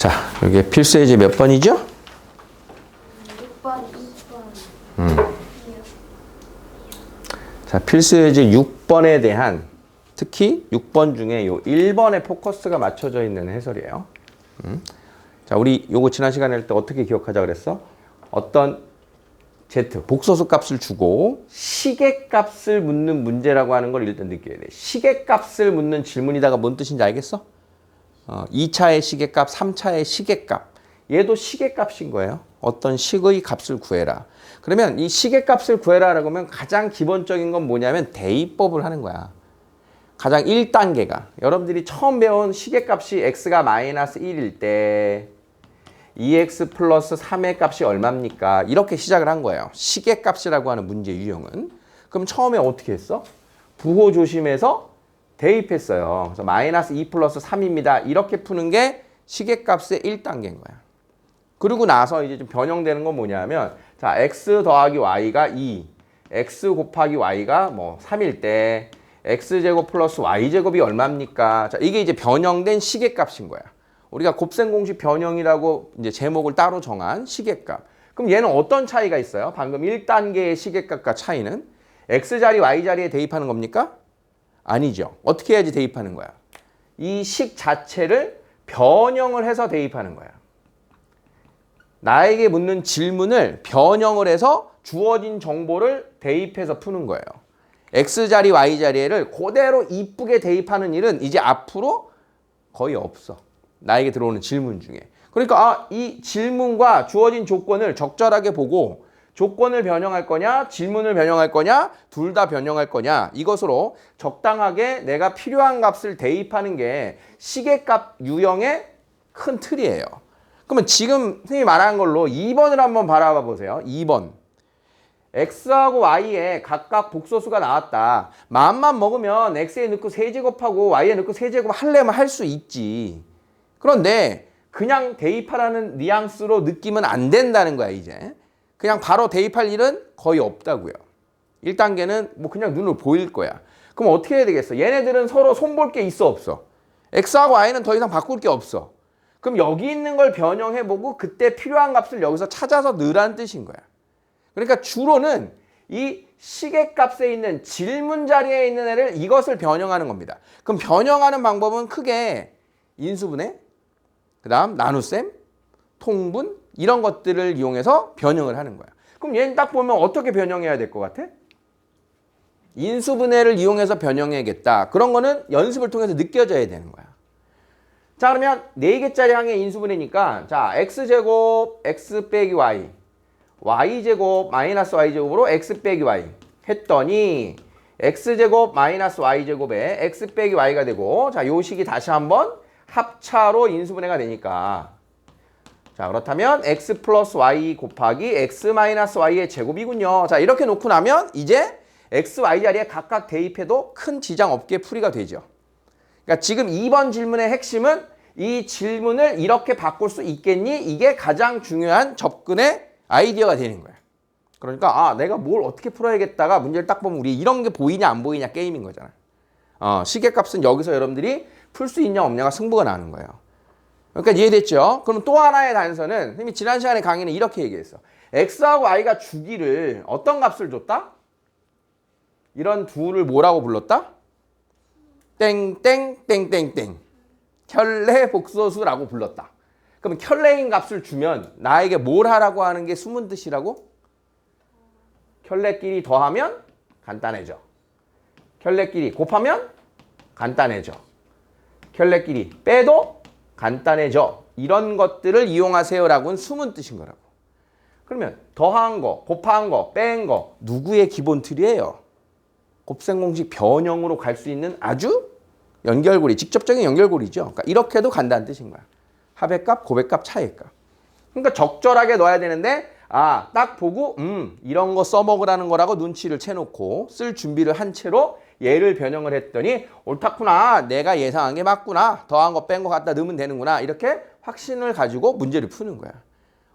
자, 여기 필수 예제 몇 번이죠? 6번, 2번. 자, 필수 예제 6번에 대한 특히 6번 중에 요 1번에 포커스가 맞춰져 있는 해설이에요. 자, 우리 요거 지난 시간에 할 때 어떻게 기억하자 그랬어? 어떤 Z, 복소수 값을 주고 시계값을 묻는 문제라고 하는 걸 일단 느껴야 돼. 시계값을 묻는 질문이다가 뭔 뜻인지 알겠어? 2차의 시계값, 3차의 시계값. 얘도 시계값인 거예요. 어떤 식의 값을 구해라. 그러면 이 시계값을 구해라라고 하면 가장 기본적인 건 뭐냐면 대입법을 하는 거야. 가장 1단계가 여러분들이 처음 배운 시계값이 x가 마이너스 1일 때 2x 플러스 3의 값이 얼마입니까? 이렇게 시작을 한 거예요. 시계값이라고 하는 문제 유형은. 그럼 처음에 어떻게 했어? 부호 조심해서 대입했어요. 그래서 마이너스 2 플러스 3입니다. 이렇게 푸는 게 시계값의 1단계인 거야. 그리고 나서 이제 좀 변형되는 건 뭐냐면 자, x 더하기 y가 2, x 곱하기 y가 뭐 3일 때 x제곱 플러스 y제곱이 얼마입니까? 자, 이게 이제 변형된 시계값인 거야. 우리가 곱셈 공식 변형이라고 이제 제목을 따로 정한 시계값. 그럼 얘는 어떤 차이가 있어요? 방금 1단계의 시계값과 차이는 x자리, y자리에 대입하는 겁니까? 아니죠. 어떻게 해야지 대입하는 거야? 이 식 자체를 변형을 해서 대입하는 거야. 나에게 묻는 질문을 변형을 해서 주어진 정보를 대입해서 푸는 거예요. x자리, y자리를 그대로 이쁘게 대입하는 일은 이제 앞으로 거의 없어. 나에게 들어오는 질문 중에. 그러니까 이 질문과 주어진 조건을 적절하게 보고 조건을 변형할 거냐, 질문을 변형할 거냐, 둘 다 변형할 거냐, 이것으로 적당하게 내가 필요한 값을 대입하는 게 시계값 유형의 큰 틀이에요. 그러면 지금 선생님이 말한 걸로 2번을 한번 바라봐 보세요. 2번. x하고 y에 각각 복소수가 나왔다. 마음만 먹으면 x에 넣고 세제곱하고 y에 넣고 세제곱 하려면 할 수 있지. 그런데 그냥 대입하라는 뉘앙스로 느끼면 안 된다는 거야, 이제. 그냥 바로 대입할 일은 거의 없다고요. 1단계는 뭐 그냥 눈으로 보일 거야. 그럼 어떻게 해야 되겠어? 얘네들은 서로 손볼 게 있어, 없어? x하고 y는 더 이상 바꿀 게 없어. 그럼 여기 있는 걸 변형해보고 그때 필요한 값을 여기서 찾아서 넣으라는 뜻인 거야. 그러니까 주로는 이 시계값에 있는 질문 자리에 있는 애를 이것을 변형하는 겁니다. 그럼 변형하는 방법은 크게 인수분해, 그 다음 나눗셈, 통분 이런 것들을 이용해서 변형을 하는 거야. 그럼 얘는 딱 보면 어떻게 변형해야 될 것 같아? 인수분해를 이용해서 변형해야겠다. 그런 거는 연습을 통해서 느껴져야 되는 거야. 자, 그러면 4개짜리 항의 인수분해니까 자, x제곱 x 빼기 y, y제곱 마이너스 y제곱으로 x 빼기 y 했더니 x제곱 마이너스 y제곱에 x 빼기 y가 되고 자, 요 식이 다시 한번 합차로 인수분해가 되니까 자, 그렇다면 x 플러스 y 곱하기 x 마이너스 y의 제곱이군요. 자, 이렇게 놓고 나면 이제 x, y 자리에 각각 대입해도 큰 지장 없게 풀이가 되죠. 그러니까 지금 2번 질문의 핵심은 이 질문을 이렇게 바꿀 수 있겠니? 이게 가장 중요한 접근의 아이디어가 되는 거야. 그러니까 내가 뭘 어떻게 풀어야겠다가 문제를 딱 보면 우리 이런 게 보이냐 안 보이냐 게임인 거잖아. 시계값은 여기서 여러분들이 풀 수 있냐 없냐가 승부가 나는 거예요. 그러니까 이해됐죠? 그럼 또 하나의 단서는 선생님이 지난 시간에 강의는 이렇게 얘기했어. x하고 y가 주기를 어떤 값을 줬다? 이런 둘을 뭐라고 불렀다? 땡땡땡땡땡 켤레 복소수라고 불렀다. 그럼 켤레인 값을 주면 나에게 뭘 하라고 하는 게 숨은 뜻이라고? 켤레끼리 더하면 간단해져. 켤레끼리 곱하면 간단해져. 켤레끼리 빼도 간단해져. 이런 것들을 이용하세요라고는 숨은 뜻인 거라고. 그러면 더한 거, 곱한 거, 뺀 거 누구의 기본 틀이에요? 곱셈 공식 변형으로 갈 수 있는 아주 연결고리, 직접적인 연결고리죠. 그러니까 이렇게도 간다는 뜻인 거야. 합의 값, 곱의 값, 차이의 값. 그러니까 적절하게 넣어야 되는데 딱 보고 이런 거 써먹으라는 거라고 눈치를 채놓고 쓸 준비를 한 채로 얘를 변형을 했더니 옳다구나. 내가 예상한 게 맞구나. 더한 거 뺀 거 갖다 넣으면 되는구나. 이렇게 확신을 가지고 문제를 푸는 거야.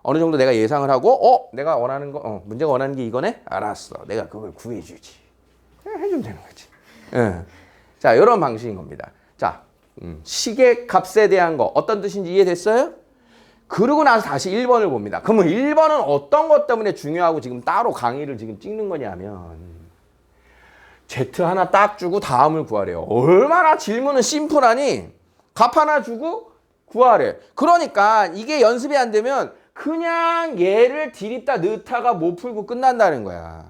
어느 정도 내가 예상을 하고 내가 원하는 거 문제가 원하는 게 이거네? 알았어. 내가 그걸 구해주지. 해주면 되는 거지. 자, 이런 방식인 겁니다. 자, 시계값에 대한 거 어떤 뜻인지 이해됐어요? 그러고 나서 다시 1번을 봅니다. 그러면 1번은 어떤 것 때문에 중요하고 지금 따로 강의를 지금 찍는 거냐면 Z 하나 딱 주고 다음을 구하래요. 얼마나 질문은 심플하니 값 하나 주고 구하래. 그러니까 이게 연습이 안 되면 그냥 얘를 디립다 넣다가 못 풀고 끝난다는 거야.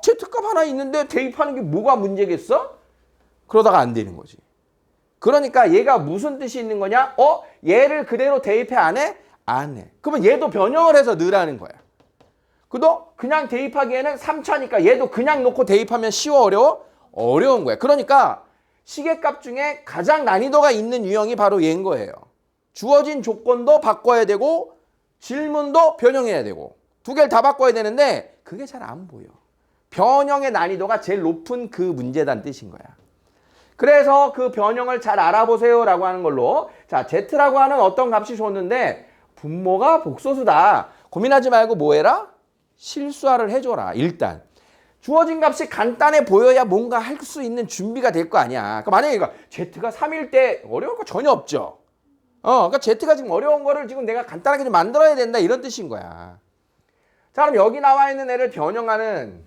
Z값 하나 있는데 대입하는 게 뭐가 문제겠어? 그러다가 안 되는 거지. 그러니까 얘가 무슨 뜻이 있는 거냐? 얘를 그대로 대입해 안 해? 안 해. 그러면 얘도 변형을 해서 넣으라는 거야. 그도 그냥 대입하기에는 3차니까 얘도 그냥 놓고 대입하면 쉬워 어려워? 어려운 거야. 그러니까 시계값 중에 가장 난이도가 있는 유형이 바로 얘인 거예요. 주어진 조건도 바꿔야 되고 질문도 변형해야 되고 두 개를 다 바꿔야 되는데 그게 잘 안 보여. 변형의 난이도가 제일 높은 그 문제란 뜻인 거야. 그래서 그 변형을 잘 알아보세요 라고 하는 걸로 자 Z라고 하는 어떤 값이 줬는데 분모가 복소수다. 고민하지 말고 뭐 해라? 실수화를 해줘라. 일단 주어진 값이 간단해 보여야 뭔가 할 수 있는 준비가 될 거 아니야. 그러니까 만약에 이거 Z가 3일 때 어려울 거 전혀 없죠. 그러니까 Z가 지금 어려운 거를 지금 내가 간단하게 좀 만들어야 된다 이런 뜻인 거야. 자 그럼 여기 나와 있는 애를 변형하는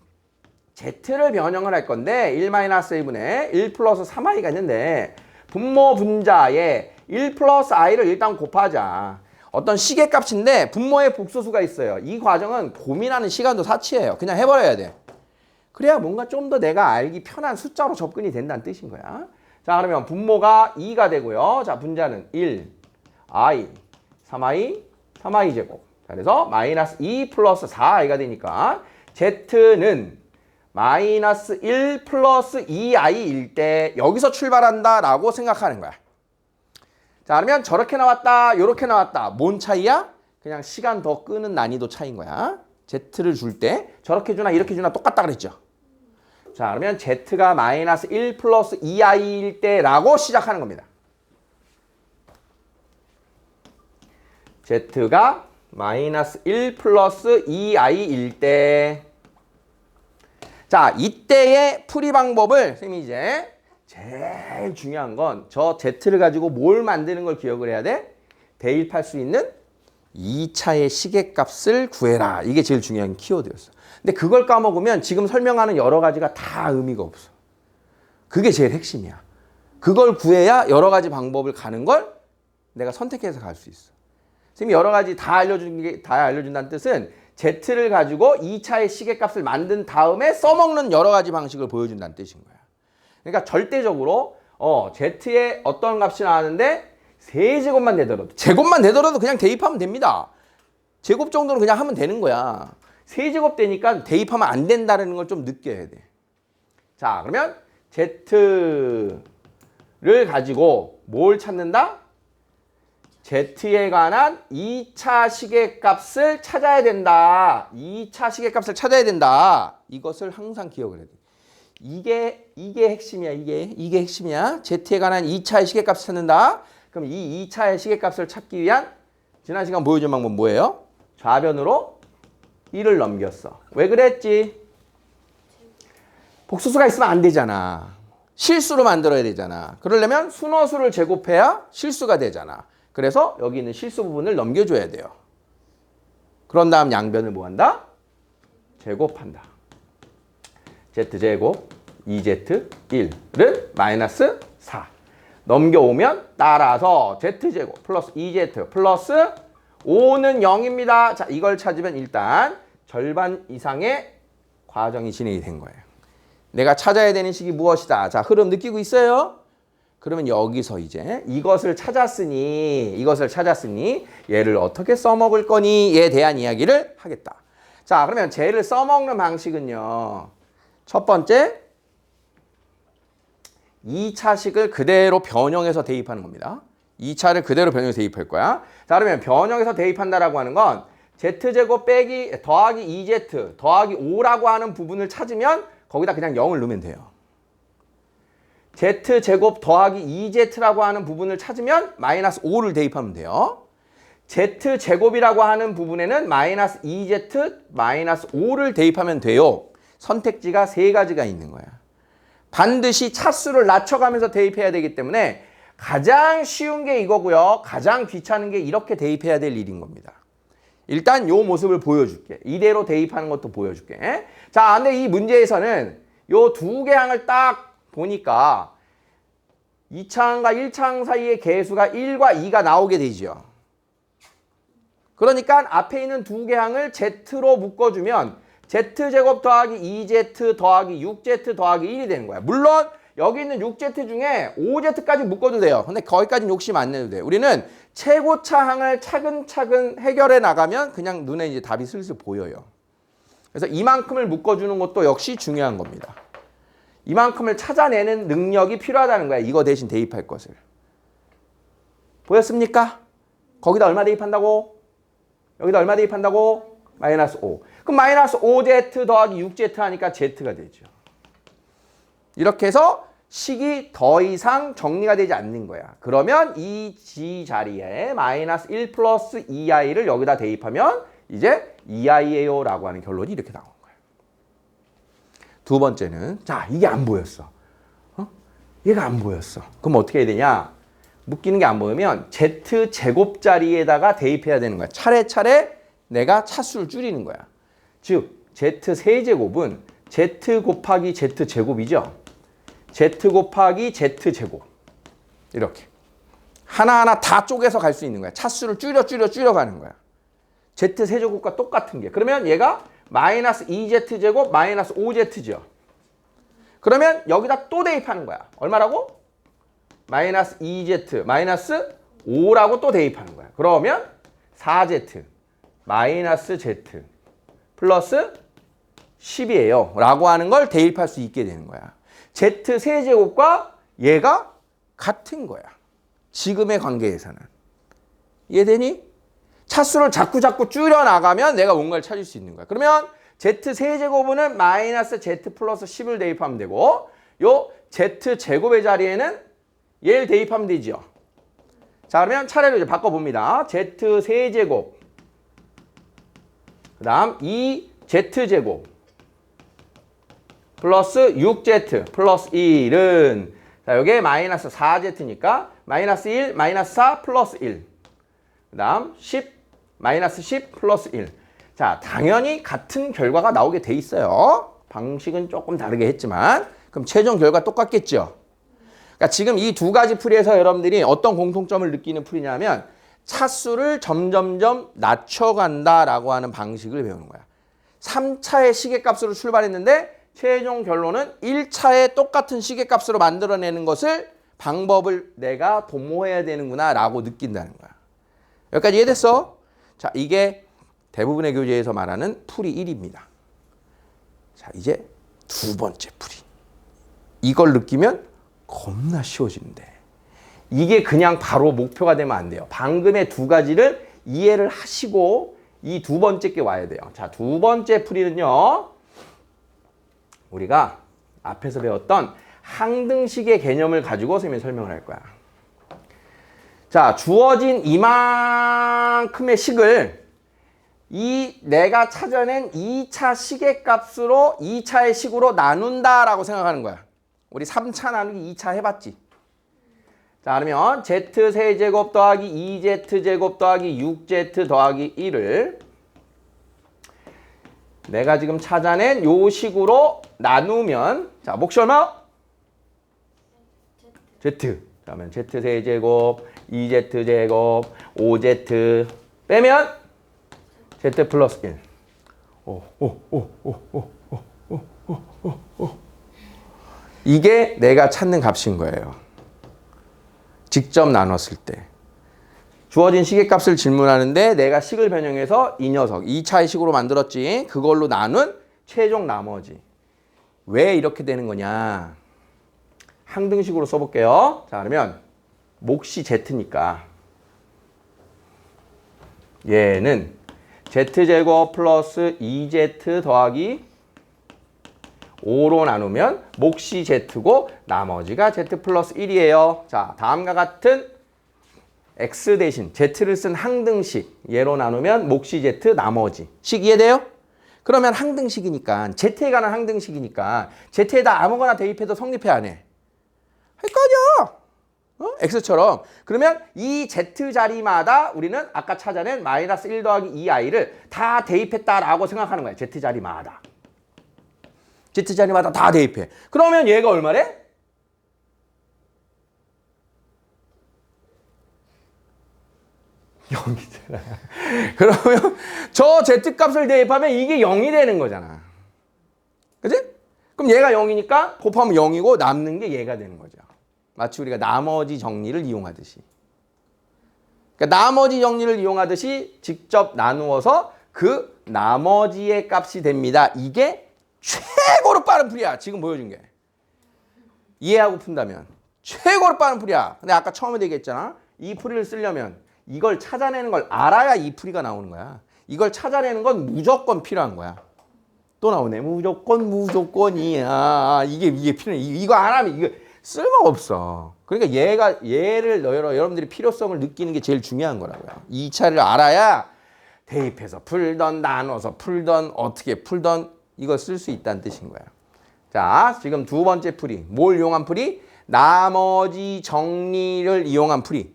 Z를 변형을 할 건데 1-1분의 1 플러스 3i가 있는데 분모 분자에 1 플러스 i를 일단 곱하자. 어떤 시계값인데 분모의 복소수가 있어요. 이 과정은 고민하는 시간도 사치예요. 그냥 해버려야 돼. 그래야 뭔가 좀 더 내가 알기 편한 숫자로 접근이 된다는 뜻인 거야. 자 그러면 분모가 2가 되고요. 자 분자는 1, i, 3i, 3i 제곱. 자, 그래서 마이너스 2 플러스 4i가 되니까 Z는 마이너스 1 플러스 2i일 때 여기서 출발한다라고 생각하는 거야. 자 그러면 저렇게 나왔다 요렇게 나왔다 뭔 차이야? 그냥 시간 더 끄는 난이도 차이인 거야. Z를 줄 때 저렇게 주나 이렇게 주나 똑같다 그랬죠. 자 그러면 Z가 마이너스 1 플러스 2i일 때라고 시작하는 겁니다. Z가 마이너스 1 플러스 2i일 때 자, 이때의 풀이 방법을 선생님이 이제 제일 중요한 건 저 Z를 가지고 뭘 만드는 걸 기억을 해야 돼? 대입할 수 있는 2차의 시계값을 구해라. 이게 제일 중요한 키워드였어. 근데 그걸 까먹으면 지금 설명하는 여러 가지가 다 의미가 없어. 그게 제일 핵심이야. 그걸 구해야 여러 가지 방법을 가는 걸 내가 선택해서 갈 수 있어. 선생님이 여러 가지 다 알려준다는 뜻은 Z를 가지고 2차의 시계값을 만든 다음에 써먹는 여러 가지 방식을 보여준다는 뜻인 거야. 그러니까 절대적으로 Z의 어떤 값이 나왔는데 세제곱만 되더라도 제곱만 되더라도 그냥 대입하면 됩니다. 제곱 정도는 그냥 하면 되는 거야. 세제곱 되니까 대입하면 안 된다는 걸 좀 느껴야 돼. 자 그러면 Z를 가지고 뭘 찾는다? Z에 관한 2차 시계값을 찾아야 된다. 2차 시계값을 찾아야 된다. 이것을 항상 기억을 해야 돼. 이게 핵심이야. 이게 핵심이야. Z에 관한 2차의 시계값을 찾는다. 그럼 이 2차의 시계값을 찾기 위한 지난 시간 보여준 방법 뭐예요? 좌변으로 1을 넘겼어. 왜 그랬지? 복소수가 있으면 안 되잖아. 실수로 만들어야 되잖아. 그러려면 순허수를 제곱해야 실수가 되잖아. 그래서 여기 있는 실수 부분을 넘겨줘야 돼요. 그런 다음 양변을 뭐 한다? 제곱한다. Z제곱 2Z 1은 마이너스 4. 넘겨오면 따라서 Z제곱 플러스 2Z 플러스 5는 0입니다. 자, 이걸 찾으면 일단 절반 이상의 과정이 진행이 된 거예요. 내가 찾아야 되는 식이 무엇이다. 자, 흐름 느끼고 있어요? 그러면 여기서 이제 이것을 찾았으니 얘를 어떻게 써먹을 거니에 대한 이야기를 하겠다. 자, 그러면 쟤를 써먹는 방식은요. 첫 번째, 2차식을 그대로 변형해서 대입하는 겁니다. 2차를 그대로 변형해서 대입할 거야. 자, 그러면 변형해서 대입한다라고 하는 건 Z제곱 빼기 더하기 2Z 더하기 5라고 하는 부분을 찾으면 거기다 그냥 0을 넣으면 돼요. Z제곱 더하기 2Z라고 하는 부분을 찾으면 마이너스 5를 대입하면 돼요. Z제곱이라고 하는 부분에는 마이너스 2Z 마이너스 5를 대입하면 돼요. 선택지가 세 가지가 있는 거야. 반드시 차수를 낮춰가면서 대입해야 되기 때문에 가장 쉬운 게 이거고요. 가장 귀찮은 게 이렇게 대입해야 될 일인 겁니다. 일단 요 모습을 보여줄게. 이대로 대입하는 것도 보여줄게. 자, 근데 이 문제에서는 요 두 개 항을 딱 보니까 2차항과 1차항 사이의 개수가 1과 2가 나오게 되죠. 그러니까 앞에 있는 두 개 항을 Z로 묶어주면 Z제곱 더하기 2Z 더하기 6Z 더하기 1이 되는 거야. 물론 여기 있는 6Z 중에 5Z까지 묶어도 돼요. 근데 거기까지는 욕심 안 내도 돼요. 우리는 최고차 항을 차근차근 해결해 나가면 그냥 눈에 이제 답이 슬슬 보여요. 그래서 이만큼을 묶어주는 것도 역시 중요한 겁니다. 이만큼을 찾아내는 능력이 필요하다는 거야. 이거 대신 대입할 것을. 보였습니까? 거기다 얼마 대입한다고? 여기다 얼마 대입한다고? 마이너스 5. 그럼 마이너스 5Z 더하기 6Z 하니까 Z가 되죠. 이렇게 해서 식이 더 이상 정리가 되지 않는 거야. 그러면 이 G 자리에 마이너스 1 플러스 2i를 여기다 대입하면 이제 2i예요 라고 하는 결론이 이렇게 나오는 거야. 두 번째는 자, 이게 안 보였어. 얘가 안 보였어. 그럼 어떻게 해야 되냐? 묶이는 게 안 보이면 Z제곱 자리에다가 대입해야 되는 거야. 차례차례 내가 차수를 줄이는 거야. 즉 Z3제곱은 Z 곱하기 Z제곱이죠. Z 곱하기 Z제곱. 이렇게. 하나하나 다 쪼개서 갈 수 있는 거야. 차수를 줄여 가는 거야. Z3제곱과 똑같은 게. 그러면 얘가 마이너스 2Z제곱 마이너스 5Z죠. 그러면 여기다 또 대입하는 거야. 얼마라고? 마이너스 2Z 마이너스 5라고 또 대입하는 거야. 그러면 4Z 마이너스 Z 플러스 10이에요. 라고 하는 걸 대입할 수 있게 되는 거야. Z3제곱과 얘가 같은 거야. 지금의 관계에서는. 이해되니? 차수를 자꾸 줄여나가면 내가 뭔가를 찾을 수 있는 거야. 그러면 Z3제곱은 마이너스 Z 플러스 10을 대입하면 되고 요 Z제곱의 자리에는 얘를 대입하면 되죠. 자, 그러면 차례로 이제 바꿔봅니다. Z3제곱 그 다음 2Z제곱 플러스 6Z 플러스 1은 자, 여기에 마이너스 4Z니까 마이너스 1, 마이너스 4 플러스 1 그 다음 10, 마이너스 10 플러스 1 자, 당연히 같은 결과가 나오게 돼 있어요. 방식은 조금 다르게 했지만 그럼 최종 결과 똑같겠죠. 그러니까 지금 이 두 가지 풀이에서 여러분들이 어떤 공통점을 느끼는 풀이냐면 차수를 점점점 낮춰간다라고 하는 방식을 배우는 거야. 3차의 시계값으로 출발했는데 최종 결론은 1차의 똑같은 시계값으로 만들어내는 것을 방법을 내가 도모해야 되는구나 라고 느낀다는 거야. 여기까지 이해됐어? 자, 이게 대부분의 교재에서 말하는 풀이 1입니다. 자, 이제 두 번째 풀이. 이걸 느끼면 겁나 쉬워지는데 이게 그냥 바로 목표가 되면 안 돼요. 방금의 두 가지를 이해를 하시고 이 두 번째 게 와야 돼요. 자, 두 번째 풀이는요. 우리가 앞에서 배웠던 항등식의 개념을 가지고 선생님이 설명을 할 거야. 자, 주어진 이만큼의 식을 이 내가 찾아낸 2차 시계값으로 2차의 식으로 나눈다라고 생각하는 거야. 우리 3차 나누기 2차 해봤지? 자, 그러면 Z3제곱 더하기 2Z제곱 더하기 6Z 더하기 1을 내가 지금 찾아낸 요 식으로 나누면 자, 몫이 얼마? Z. 그러면 Z3제곱, 2Z제곱, 5Z 빼면 Z 플러스 1. 이게 내가 찾는 값인 거예요. 직접 나눴을 때. 주어진 시계값을 질문하는데 내가 식을 변형해서 이 녀석 2차의 식으로 만들었지. 그걸로 나눈 최종 나머지. 왜 이렇게 되는 거냐. 항등식으로 써볼게요. 자, 그러면 몫이 Z니까 얘는 Z제곱 플러스 2Z 더하기 5로 나누면 몫이 Z고 나머지가 Z 플러스 1이에요. 자, 다음과 같은 X 대신 Z를 쓴 항등식 얘로 나누면 몫이 Z 나머지 식 이해돼요? 그러면 항등식이니까 Z에 관한 항등식이니까 Z에다 아무거나 대입해도 성립해 안 해? 할 거 아니야. x처럼. 그러면 이 z 자리마다 우리는 아까 찾아낸 마이너스 1 더하기 2i를 다 대입했다라고 생각하는 거야. z 자리마다. z 자리마다 다 대입해. 그러면 얘가 얼마래? 0이잖아. 그러면 저 z값을 대입하면 이게 0이 되는 거잖아. 그치? 그럼 얘가 0이니까 곱하면 0이고 남는 게 얘가 되는 거죠. 마치 우리가 나머지 정리를 이용하듯이. 그러니까 나머지 정리를 이용하듯이 직접 나누어서 그 나머지의 값이 됩니다. 이게 최고로 빠른 풀이야. 지금 보여준 게. 이해하고 푼다면. 최고로 빠른 풀이야. 근데 아까 처음에 얘기했잖아. 이 풀이를 쓰려면 이걸 찾아내는 걸 알아야 이 풀이가 나오는 거야. 이걸 찾아내는 건 무조건 필요한 거야. 또 나오네. 무조건이야. 이게 필요해. 이거 안 하면 이거 쓸모가 없어. 그러니까 얘를 여러분들이 필요성을 느끼는 게 제일 중요한 거라고요. 이 차를 알아야 대입해서 풀던 나눠서 풀던 어떻게 풀던 이거 쓸 수 있다는 뜻인 거야. 자, 지금 두 번째 풀이. 뭘 이용한 풀이? 나머지 정리를 이용한 풀이.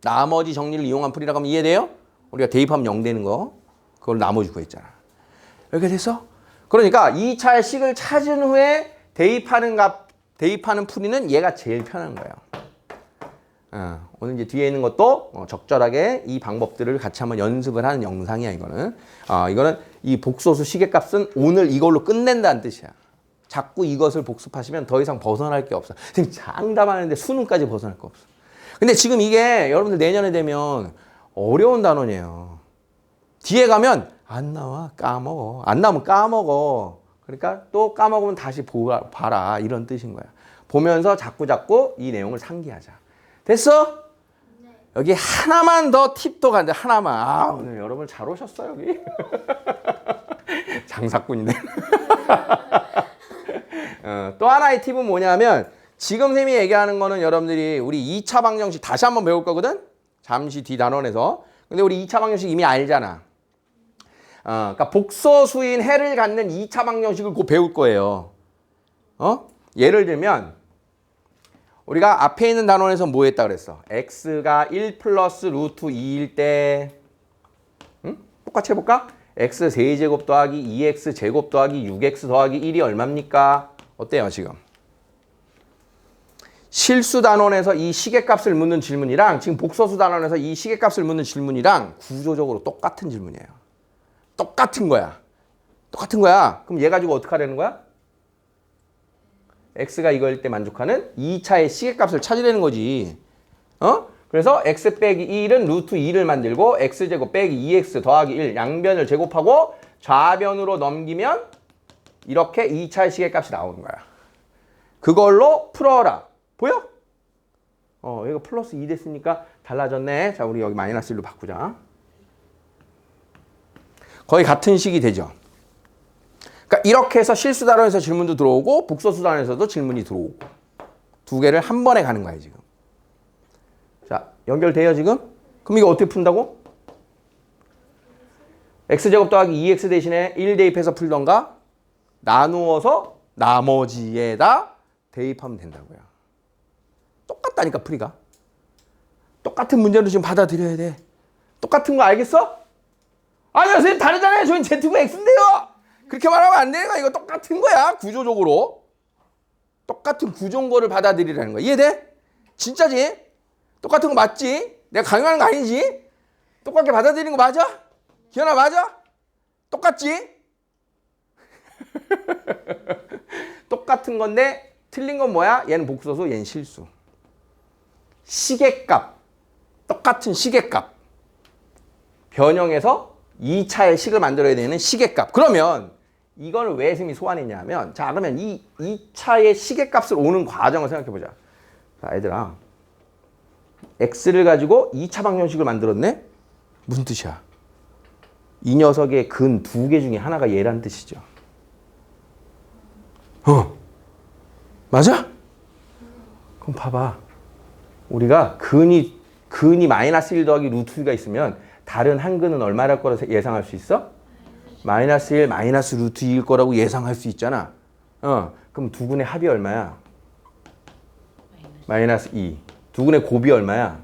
나머지 정리를 이용한 풀이라고 하면 이해돼요? 우리가 대입하면 0 되는 거. 그걸 나머지 구했잖아. 이렇게 됐어? 그러니까 2차의 식을 찾은 후에 대입하는 풀이는 얘가 제일 편한 거예요. 오늘 이제 뒤에 있는 것도 적절하게 이 방법들을 같이 한번 연습을 하는 영상이야, 이거는. 이거는 이 복소수 시계값은 오늘 이걸로 끝낸다는 뜻이야. 자꾸 이것을 복습하시면 더 이상 벗어날 게 없어. 지금 장담하는데 수능까지 벗어날 거 없어. 근데 지금 이게 여러분들 내년에 되면 어려운 단원이에요. 뒤에 가면 안 나와, 까먹어. 안 나오면 까먹어. 그러니까 또 까먹으면 다시 봐라. 이런 뜻인 거야. 보면서 자꾸 이 내용을 상기하자. 됐어? 네. 여기 하나만 더 팁도 간다. 하나만. 오늘 여러분 잘 오셨어, 여기. 장사꾼이네. 또 하나의 팁은 뭐냐면 지금 선생님이 얘기하는 거는 여러분들이 우리 2차 방정식 다시 한번 배울 거거든? 잠시 뒤 단원에서. 근데 우리 2차 방정식 이미 알잖아. 그러니까 복소수인 해를 갖는 2차 방정식을 곧 배울 거예요. 예를 들면 우리가 앞에 있는 단원에서 뭐 했다 그랬어? x가 1 플러스 루트 2일 때 똑같이 해볼까? x 세제곱 더하기 2x 제곱 더하기 6x 더하기 1이 얼마입니까? 어때요 지금? 실수 단원에서 이 시계값을 묻는 질문이랑 지금 복소수 단원에서 이 시계값을 묻는 질문이랑 구조적으로 똑같은 질문이에요. 똑같은 거야. 똑같은 거야. 그럼 얘 가지고 어떻게 하려는 거야? x가 이거일 때 만족하는 2차의 시계값을 찾으려는 거지. 그래서 x 빼기 1은 루트 2를 만들고 x제곱 빼기 2x 더하기 1 양변을 제곱하고 좌변으로 넘기면 이렇게 2차의 시계값이 나오는 거야. 그걸로 풀어라. 보여? 이거 플러스 2 됐으니까 달라졌네. 자, 우리 여기 마이너스 1로 바꾸자. 거의 같은 식이 되죠. 그러니까 이렇게 해서 실수 단원에서 질문도 들어오고 복소수 단원에서도 질문이 들어오고 두 개를 한 번에 가는 거예요, 지금. 자, 연결돼요, 지금? 그럼 이거 어떻게 푼다고? x제곱 더하기 2x 대신에 1 대입해서 풀던가 나누어서 나머지에다 대입하면 된다고요. 똑같다니까, 풀이가. 똑같은 문제로 지금 받아들여야 돼. 똑같은 거 알겠어? 아니요, 선생님 다르잖아요. 저희 Z가 X인데요. 그렇게 말하면 안 돼요. 이거 똑같은 거야, 구조적으로. 똑같은 구조인 거를 받아들이라는 거야. 이해돼? 진짜지? 똑같은 거 맞지? 내가 강요하는 거 아니지? 똑같게 받아들이는 거 맞아? 기현아, 맞아? 똑같지? 똑같은 건데 틀린 건 뭐야? 얘는 복소수, 얘는 실수. 시계값, 똑같은 시계값 변형해서 2차의 식을 만들어야 되는 시계값. 그러면 이걸 왜 선생님이 소환했냐 하면, 자, 그러면 이 2차의 시계값을 오는 과정을 생각해보자. 자, 얘들아, x를 가지고 2차 방정식을 만들었네? 무슨 뜻이야? 이 녀석의 근 2개 중에 하나가 얘란 뜻이죠. 맞아? 그럼 봐봐. 우리가 근이 마이너스 1 더하기 루트 2가 있으면 다른 한 근은 얼마랄 거라 예상할 수 있어? 마이너스 1 마이너스 루트 2일 거라고 예상할 수 있잖아. 그럼 두 근의 합이 얼마야? 마이너스 2. 두근의 곱이 얼마야?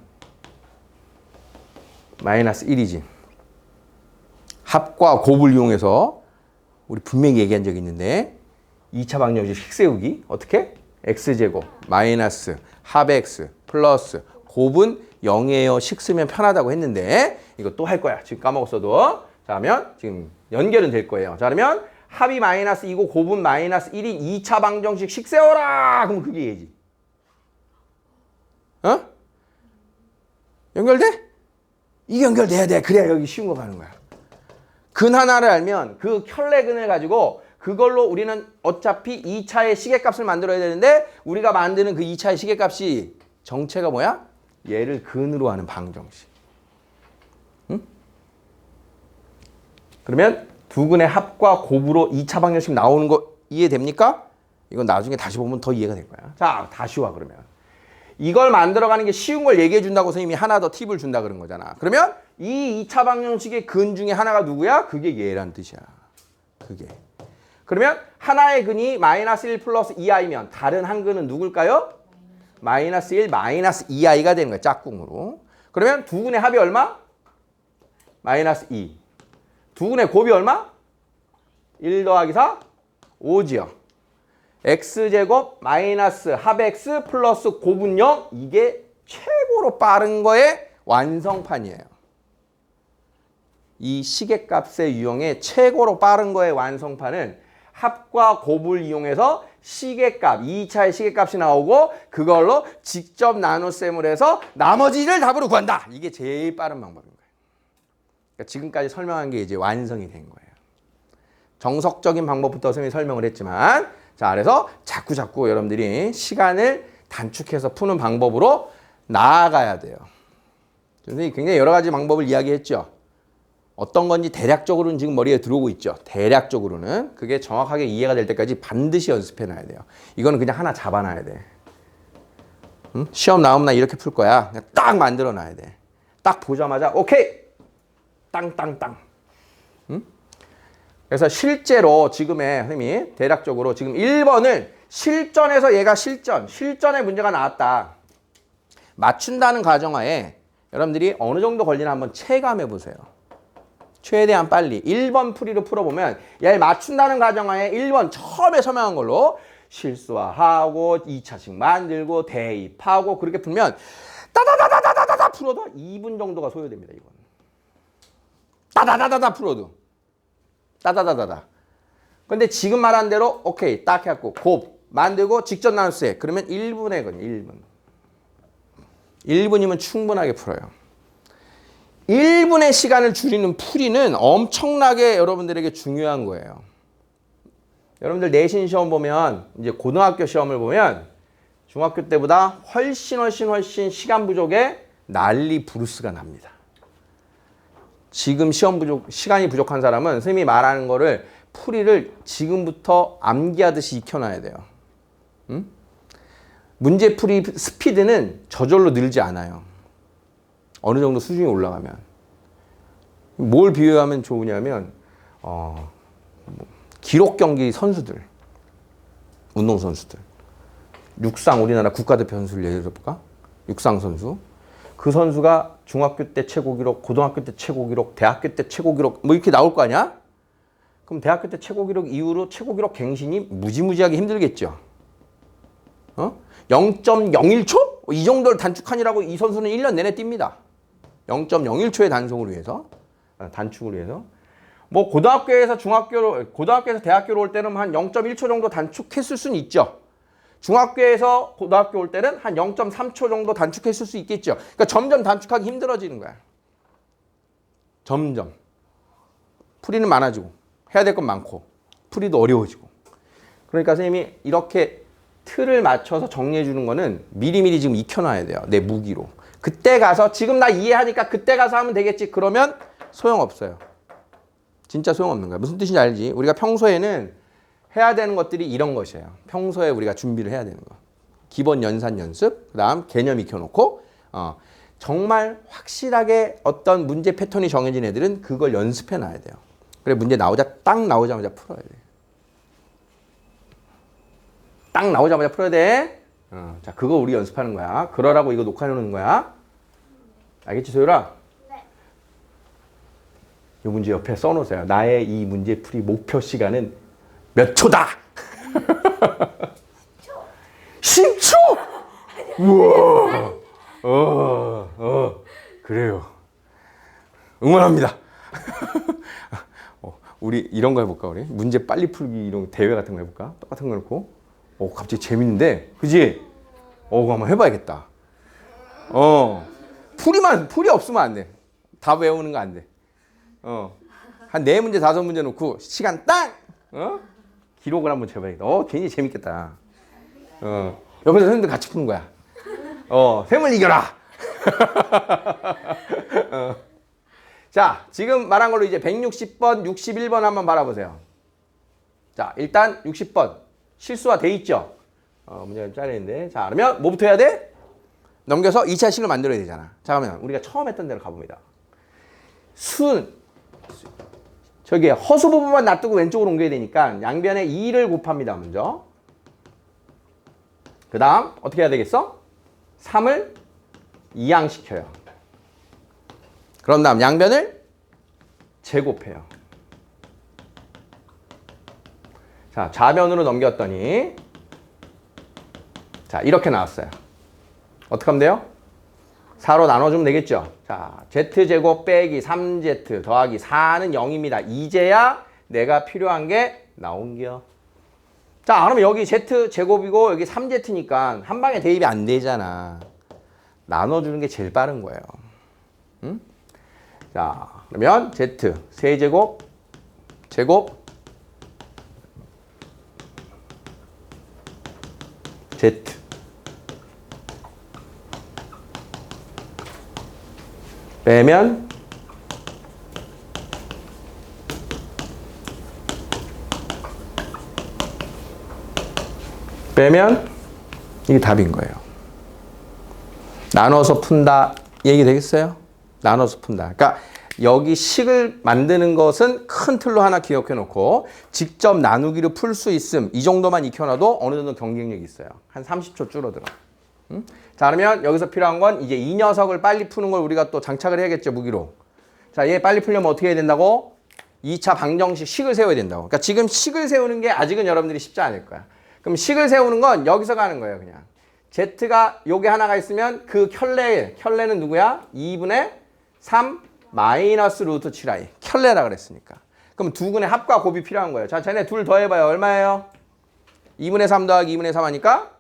마이너스 1이지. 합과 곱을 이용해서 우리 분명히 얘기한 적이 있는데 2차 방정식 식 세우기 어떻게? x제곱 마이너스 합 x 플러스 곱은 0이에요. 식 쓰면 편하다고 했는데 이거 또 할 거야. 지금 까먹었어도. 자, 그러면 지금 연결은 될 거예요. 자, 그러면 합이 마이너스 2고 곱은 마이너스 1인 2차 방정식 식 세워라. 그럼 그게 얘지. 어? 연결돼? 이게 연결돼야 돼. 그래야 여기 쉬운 거 가는 거야. 근 하나를 알면 그 켤레근을 가지고 그걸로 우리는 어차피 2차의 시계값을 만들어야 되는데 우리가 만드는 그 2차의 시계값이 정체가 뭐야? 얘를 근으로 하는 방정식. 응? 그러면 두 근의 합과 곱으로 2차 방정식 나오는 거 이해됩니까? 이건 나중에 다시 보면 더 이해가 될 거야. 자, 다시 와 그러면. 이걸 만들어가는 게 쉬운 걸 얘기해 준다고 선생님이 하나 더 팁을 준다 그런 거잖아. 그러면 이 2차 방정식의 근 중에 하나가 누구야? 그게 얘란 뜻이야. 그게. 그러면 하나의 근이 마이너스 1 플러스 2i면 다른 한 근은 누굴까요? 마이너스 1 마이너스 2i가 되는 거야. 짝꿍으로. 그러면 두 근의 합이 얼마? 마이너스 2. 두 근의 곱이 얼마? 1 더하기 4? 5지요. x제곱 마이너스 합 x 플러스 곱은 0. 이게 최고로 빠른 거의 완성판이에요. 이 시계값의 유형의 최고로 빠른 거의 완성판은 합과 곱을 이용해서 시계값, 2차의 시계값이 나오고 그걸로 직접 나눗셈을 해서 나머지를 답으로 구한다. 이게 제일 빠른 방법인 거예요. 그러니까 지금까지 설명한 게 이제 완성이 된 거예요. 정석적인 방법부터 선생님이 설명을 했지만 자, 그래서 자꾸 여러분들이 시간을 단축해서 푸는 방법으로 나아가야 돼요. 선생님이 굉장히 여러 가지 방법을 이야기했죠. 어떤 건지 대략적으로는 지금 머리에 들어오고 있죠. 대략적으로는. 그게 정확하게 이해가 될 때까지 반드시 연습해놔야 돼요. 이거는 그냥 하나 잡아놔야 돼. 응? 시험 나오면 나 이렇게 풀 거야. 그냥 딱 만들어놔야 돼. 딱 보자마자 오케이! 땅. 응? 그래서 실제로 지금의 선생님이 대략적으로 지금 1번을 실전에서 얘가 실전의 문제가 나왔다. 맞춘다는 가정하에 여러분들이 어느 정도 걸리나 한번 체감해 보세요. 최대한 빨리 1번 풀이로 풀어보면 얘 맞춘다는 가정하에 1번 처음에 설명한 걸로 실수화하고 2차식 만들고 대입하고 그렇게 풀면 따다다다다다다 풀어도 2분 정도가 소요됩니다. 이건 따다다다다 풀어도 따다다다다. 근데 지금 말한 대로 오케이 딱 해갖고 곱 만들고 직접 나눗셈 그러면 1분에 걸려. 1분이면 충분하게 풀어요. 1분의 시간을 줄이는 풀이는 엄청나게 여러분들에게 중요한 거예요. 여러분들 내신 시험 보면 이제 고등학교 시험을 보면 중학교 때보다 훨씬 시간 부족에 난리 부르스가 납니다. 지금 시간이 부족한 사람은 선생님이 말하는 거를 풀이를 지금부터 암기하듯이 익혀놔야 돼요. 응? 문제 풀이 스피드는 저절로 늘지 않아요. 어느 정도 수준이 올라가면. 뭘 비교하면 좋으냐면 기록 경기 선수들, 운동선수들. 육상 우리나라 국가대표 선수를 예를 들어볼까? 육상 선수. 그 선수가 중학교 때 최고 기록, 고등학교 때 최고 기록, 대학교 때 최고 기록 뭐 이렇게 나올 거 아니야? 그럼 대학교 때 최고 기록 이후로 최고 기록 갱신이 무지무지하게 힘들겠죠. 0.01초? 이 정도를 단축하니라고 이 선수는 1년 내내 뜁니다. 0.01초의 단축을 위해서. 뭐 고등학교에서 대학교로 올 때는 한 0.1초 정도 단축했을 수는 있죠. 중학교에서 고등학교 올 때는 한 0.3초 정도 단축했을 수 있겠죠. 그러니까 점점 단축하기 힘들어지는 거야. 점점. 풀이는 많아지고 해야 될 건 많고 풀이도 어려워지고. 그러니까 선생님이 이렇게 틀을 맞춰서 정리해 주는 거는 미리미리 지금 익혀놔야 돼요. 내 무기로. 그때 가서 지금 나 이해하니까 그때 가서 하면 되겠지. 그러면 소용없어요. 진짜 소용없는 거야. 무슨 뜻인지 알지? 우리가 평소에는 해야 되는 것들이 이런 것이에요. 평소에 우리가 준비를 해야 되는 거. 기본 연산 연습, 그 다음 개념 익혀놓고 정말 확실하게 어떤 문제 패턴이 정해진 애들은 그걸 연습해놔야 돼요. 그래 문제 딱 나오자마자 풀어야 돼. 딱 나오자마자 풀어야 돼. 자, 그거 우리 연습하는 거야. 그러라고 이거 녹화해 놓는 거야. 알겠지, 소율아? 네. 이 문제 옆에 써놓으세요. 나의 이 문제풀이 목표 시간은 몇 초다? 10초! 우와! 그래요. 응원합니다. 우리 이런 거 해볼까, 우리? 문제 빨리 풀기 이런 대회 같은 거 해볼까? 똑같은 거 놓고. 갑자기 재밌는데? 그지? 그거 한번 해봐야겠다. 풀이 없으면 안 돼. 다 외우는 거 안 돼. 한 4문제, 5문제 놓고 시간 딱! 기록을 한번 재봐야겠다. 괜히 재밌겠다. 옆에서 선생님들 같이 푸는 거야. 셈을 이겨라! 자, 지금 말한 걸로 이제 160번, 61번 한번 바라보세요. 자, 일단 60번. 실수가 돼 있죠? 문제가 좀 짜리는데. 자, 그러면 뭐부터 해야 돼? 넘겨서 2차 식을 만들어야 되잖아. 자, 그러면 우리가 처음 했던 대로 가봅니다. 저기 허수 부분만 놔두고 왼쪽으로 옮겨야 되니까 양변에 2를 곱합니다, 먼저. 그 다음 어떻게 해야 되겠어? 3을 이항시켜요. 그런 다음 양변을 제곱해요. 자, 좌변으로 넘겼더니 자, 이렇게 나왔어요. 어떻게 하면 돼요? 4로 나눠주면 되겠죠? 자, z제곱 빼기 3z 더하기 4는 0입니다. 이제야 내가 필요한 게 나온겨. 자, 그러면 여기 z제곱이고 여기 3z니까 한 방에 대입이 안 되잖아. 나눠주는 게 제일 빠른 거예요. 응? 자, 그러면 z 세제곱 제곱 z 빼면 이게 답인 거예요. 나눠서 푼다 얘기 되겠어요? 나눠서 푼다. 그러니까 여기 식을 만드는 것은 큰 틀로 하나 기억해 놓고 직접 나누기로 풀 수 있음 이 정도만 익혀놔도 어느 정도 경쟁력이 있어요. 한 30초 줄어들어. 자, 그러면 여기서 필요한 건 이제 이 녀석을 빨리 푸는 걸 우리가 또 장착을 해야겠죠, 무기로. 자, 얘 빨리 풀려면 어떻게 해야 된다고? 2차 방정식 식을 세워야 된다고. 그러니까 지금 식을 세우는 게 아직은 여러분들이 쉽지 않을 거야. 그럼 식을 세우는 건 여기서 가는 거예요, 그냥. z가 요게 하나가 있으면 그 켤레는 누구야? 2분의 3 마이너스 루트 7i. 켤레라 그랬으니까. 그럼 두 근의 합과 곱이 필요한 거예요. 자, 쟤네 둘 더해봐요. 얼마예요? 2분의 3 더하기 2분의 3 하니까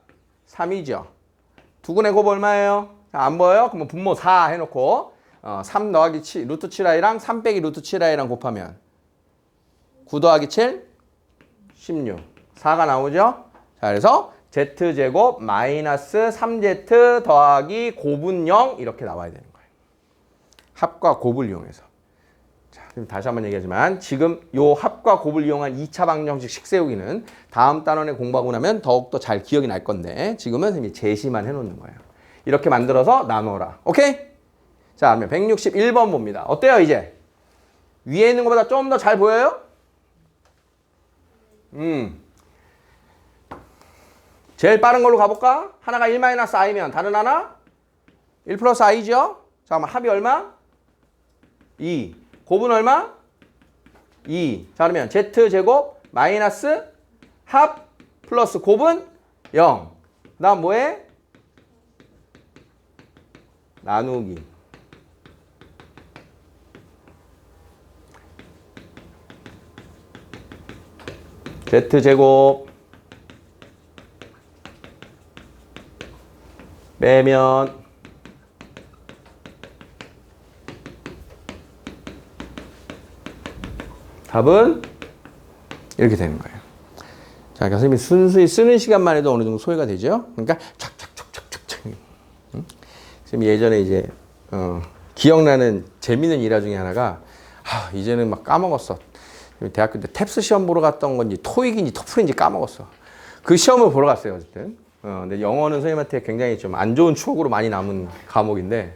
3이죠. 두 근의 곱 얼마예요? 자, 안 보여요? 그러면 분모 4 해놓고 3 더하기 7, 루트 7i랑 3 빼기 루트 7i랑 곱하면 9 더하기 7, 16. 4가 나오죠? 자, 그래서 z제곱 마이너스 3z 더하기 곱은 0 이렇게 나와야 되는 거예요. 합과 곱을 이용해서. 자, 그럼 다시 한번 얘기하지만 지금 요 합과 곱을 이용한 2차 방정식 식 세우기는 다음 단원에 공부하고 나면 더욱더 잘 기억이 날 건데 지금은 선생님이 제시만 해놓는 거예요. 이렇게 만들어서 나눠라. 오케이? 자, 그러면 161번 봅니다. 어때요, 이제? 위에 있는 것보다 좀 더 잘 보여요? 제일 빠른 걸로 가볼까? 하나가 1-i면 다른 하나? 1 플러스 i죠? 잠깐만, 합이 얼마? 2. 곱은 얼마? 2. 자, 그러면 z제곱 마이너스 합 플러스 곱은 0. 그 다음 뭐해? 나누기. z제곱 빼면 답은 이렇게 되는 거예요. 자, 그러니까 선생님이 순수히 쓰는 시간만 해도 어느 정도 소요가 되죠. 그러니까 촥촥촥촥촥. 선생님 예전에 이제 기억나는 재밌는 일화 중에 하나가 이제는 막 까먹었어. 대학교 때 탭스 시험 보러 갔던 건지 토익인지 토플인지 까먹었어. 그 시험을 보러 갔어요, 어쨌든. 근데 영어는 선생님한테 굉장히 좀 안 좋은 추억으로 많이 남은 과목인데,